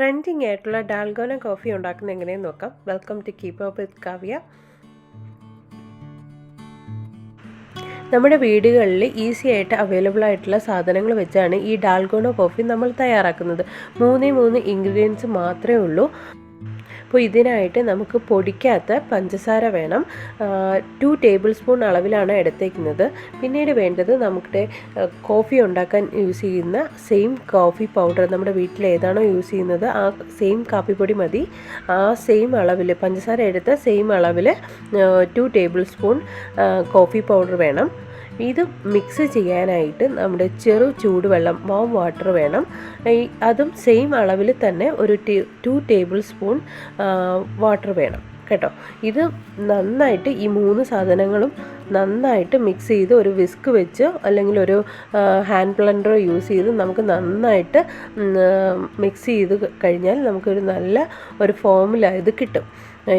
Trending ആയിട്ടുള്ള ഡാൽഗോന coffee ഉണ്ടാക്കുന്നത് എങ്ങനെയെന്ന് നോക്കാം. Welcome to keep up with Kavya. നമ്മുടെ വീടുകളിൽ ഈസി ആയിട്ട് അവൈലബിൾ ആയിട്ടുള്ള സാധനങ്ങൾ വെച്ചാണ് ഈ ഡാൽഗോന കോഫി നമ്മൾ തയ്യാറാക്കുന്നത്. 3 ഇൻഗ്രീഡിയൻസ് മാത്രമേ ഉള്ളൂ. അപ്പോൾ ഇതിനായിട്ട് നമുക്ക് പൊടിക്കാത്ത പഞ്ചസാര വേണം. 2 ടേബിൾ സ്പൂൺ അളവിലാണ് എടുത്തേക്കുന്നത്. പിന്നീട് വേണ്ടത് നമ്മുടെ കോഫി ഉണ്ടാക്കാൻ യൂസ് ചെയ്യുന്ന സെയിം കോഫി പൗഡർ, നമ്മുടെ വീട്ടിൽ ഏതാണോ യൂസ് ചെയ്യുന്നത് ആ സെയിം കാപ്പിപ്പൊടി മതി. ആ സെയിം അളവിൽ പഞ്ചസാര എടുത്ത സെയിം അളവിൽ 2 ടേബിൾ സ്പൂൺ കോഫി പൗഡർ വേണം. ഇത് മിക്സ് ചെയ്യാനായിട്ട് നമ്മുടെ ചെറു ചൂടുവെള്ളം, വാം വാട്ടർ വേണം. അതും സെയിം അളവിൽ തന്നെ ഒരു 2 ടേബിൾ സ്പൂൺ വാട്ടർ വേണം കേട്ടോ. ഇത് നന്നായിട്ട് ഈ 3 സാധനങ്ങളും നന്നായിട്ട് മിക്സ് ചെയ്ത് ഒരു വിസ്ക് വെച്ച് അല്ലെങ്കിൽ ഒരു ഹാൻഡ് ബ്ലെൻഡർ യൂസ് ചെയ്ത് നമുക്ക് നന്നായിട്ട് മിക്സ് ചെയ്ത് കഴിഞ്ഞാൽ നമുക്കൊരു നല്ല ഒരു ഫോമിൽ ഇത് കിട്ടും.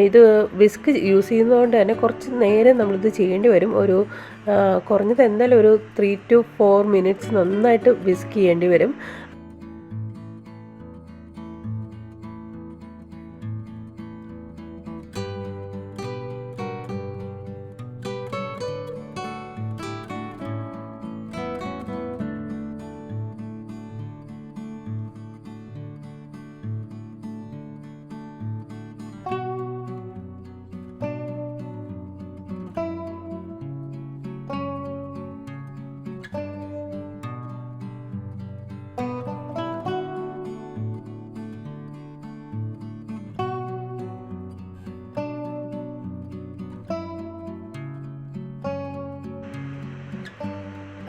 ഇത് വിസ്ക് യൂസ് ചെയ്യുന്നതുകൊണ്ട് തന്നെ കുറച്ച് നേരം നമ്മളിത് ചെയ്യേണ്ടി വരും. ഒരു കുറഞ്ഞത് എന്തായാലും ഒരു 3 to 4 മിനിറ്റ്സ് നന്നായിട്ട് വിസ്ക് ചെയ്യേണ്ടി വരും.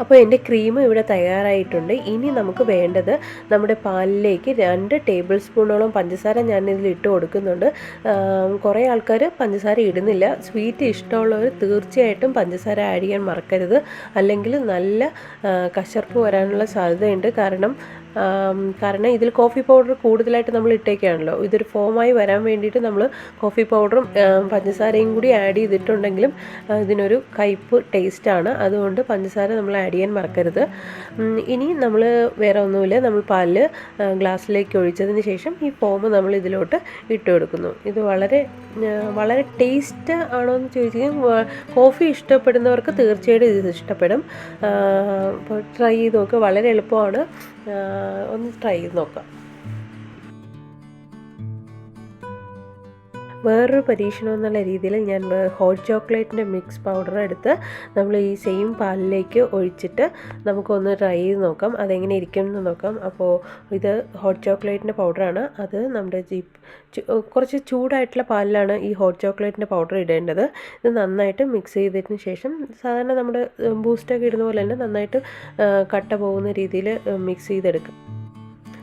അപ്പോൾ എൻ്റെ ക്രീം ഇവിടെ തയ്യാറായിട്ടുണ്ട്. ഇനി നമുക്ക് വേണ്ടത് നമ്മുടെ പാലിലേക്ക് 2 ടേബിൾ സ്പൂണോളം പഞ്ചസാര ഞാനിതിൽ ഇട്ട് കൊടുക്കുന്നുണ്ട്. കുറേ ആൾക്കാർ പഞ്ചസാര ഇടുന്നില്ല. സ്വീറ്റ് ഇഷ്ടമുള്ളവർ തീർച്ചയായിട്ടും പഞ്ചസാര ആഡ് ചെയ്യാൻ മറക്കരുത്. അല്ലെങ്കിൽ നല്ല കശർപ്പ് വരാനുള്ള സാധ്യതയുണ്ട്. കാരണം ഇതിൽ കോഫി പൗഡർ കൂടുതലായിട്ട് നമ്മൾ ഇട്ടേക്കാണല്ലോ. ഇതൊരു ഫോമായി വരാൻ വേണ്ടിയിട്ട് നമ്മൾ കോഫി പൗഡറും പഞ്ചസാരയും കൂടി ആഡ് ചെയ്തിട്ടുണ്ടെങ്കിലും ഇതിനൊരു കയ്പ്പ് ടേസ്റ്റാണ്. അതുകൊണ്ട് പഞ്ചസാര നമ്മൾ ആഡ് ചെയ്യാൻ മറക്കരുത്. ഇനി നമ്മൾ വേറെ ഒന്നുമില്ല, നമ്മൾ പാലിൽ ഗ്ലാസ്സിലേക്ക് ഒഴിച്ചതിന് ശേഷം ഈ ഫോം നമ്മൾ ഇതിലോട്ട് ഇട്ട് കൊടുക്കുന്നു. ഇത് വളരെ ടേസ്റ്റ് ആണോ എന്ന് ചോദിച്ചാൽ കോഫി ഇഷ്ടപ്പെടുന്നവർക്ക് തീർച്ചയായിട്ടും ഇത് ഇഷ്ടപ്പെടും. അപ്പോൾ ട്രൈ ചെയ്ത് നോക്കുക, വളരെ എളുപ്പമാണ്. ഒന്ന് ട്രൈ ചെയ്ത് നോക്കാം. വേറൊരു പരീക്ഷണം എന്നുള്ള രീതിയിൽ ഞാൻ ഹോട്ട് ചോക്ലേറ്റിൻ്റെ മിക്സ് പൗഡർ എടുത്ത് നമ്മൾ ഈ സെയിം പാലിലേക്ക് ഒഴിച്ചിട്ട് നമുക്കൊന്ന് ട്രൈ ചെയ്ത് നോക്കാം, അതെങ്ങനെ ഇരിക്കും എന്ന് നോക്കാം. അപ്പോൾ ഇത് ഹോട്ട് ചോക്ലേറ്റിൻ്റെ പൗഡറാണ്. അത് നമ്മുടെ കുറച്ച് ചൂടായിട്ടുള്ള പാലിലാണ് ഈ ഹോട്ട് ചോക്ലേറ്റിൻ്റെ പൗഡർ ഇടേണ്ടത്. ഇത് നന്നായിട്ട് മിക്സ് ചെയ്തതിന് ശേഷം സാധാരണ നമ്മുടെ ബൂസ്റ്റൊക്കെ ഇടുന്ന പോലെ തന്നെ നന്നായിട്ട് കട്ട പോകുന്ന രീതിയിൽ മിക്സ് ചെയ്തെടുക്കും.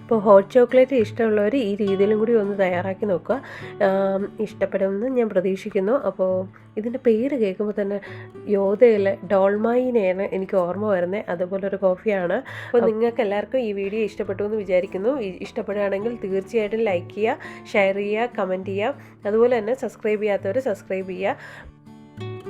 അപ്പോൾ ഹോട്ട് ചോക്ലേറ്റ് ഇഷ്ടമുള്ളവർ ഈ രീതിയിലും കൂടി ഒന്ന് തയ്യാറാക്കി നോക്കുക. ഇഷ്ടപ്പെടുമെന്ന് ഞാൻ പ്രതീക്ഷിക്കുന്നു. അപ്പോൾ ഇതിൻ്റെ പേര് കേൾക്കുമ്പോൾ തന്നെ യോധയിലെ ഡോൾമായിനെയാണ് എനിക്ക് ഓർമ്മ വരുന്നത്. അതുപോലൊരു കോഫിയാണ്. അപ്പോൾ നിങ്ങൾക്ക് എല്ലാവർക്കും ഈ വീഡിയോ ഇഷ്ടപ്പെട്ടു എന്ന് വിചാരിക്കുന്നു. ഇഷ്ടപ്പെടുകയാണെങ്കിൽ തീർച്ചയായിട്ടും ലൈക്ക് ചെയ്യുക, ഷെയർ ചെയ്യുക, കമൻറ്റ് ചെയ്യുക. അതുപോലെ തന്നെ സബ്സ്ക്രൈബ് ചെയ്യാത്തവർ സബ്സ്ക്രൈബ് ചെയ്യുക.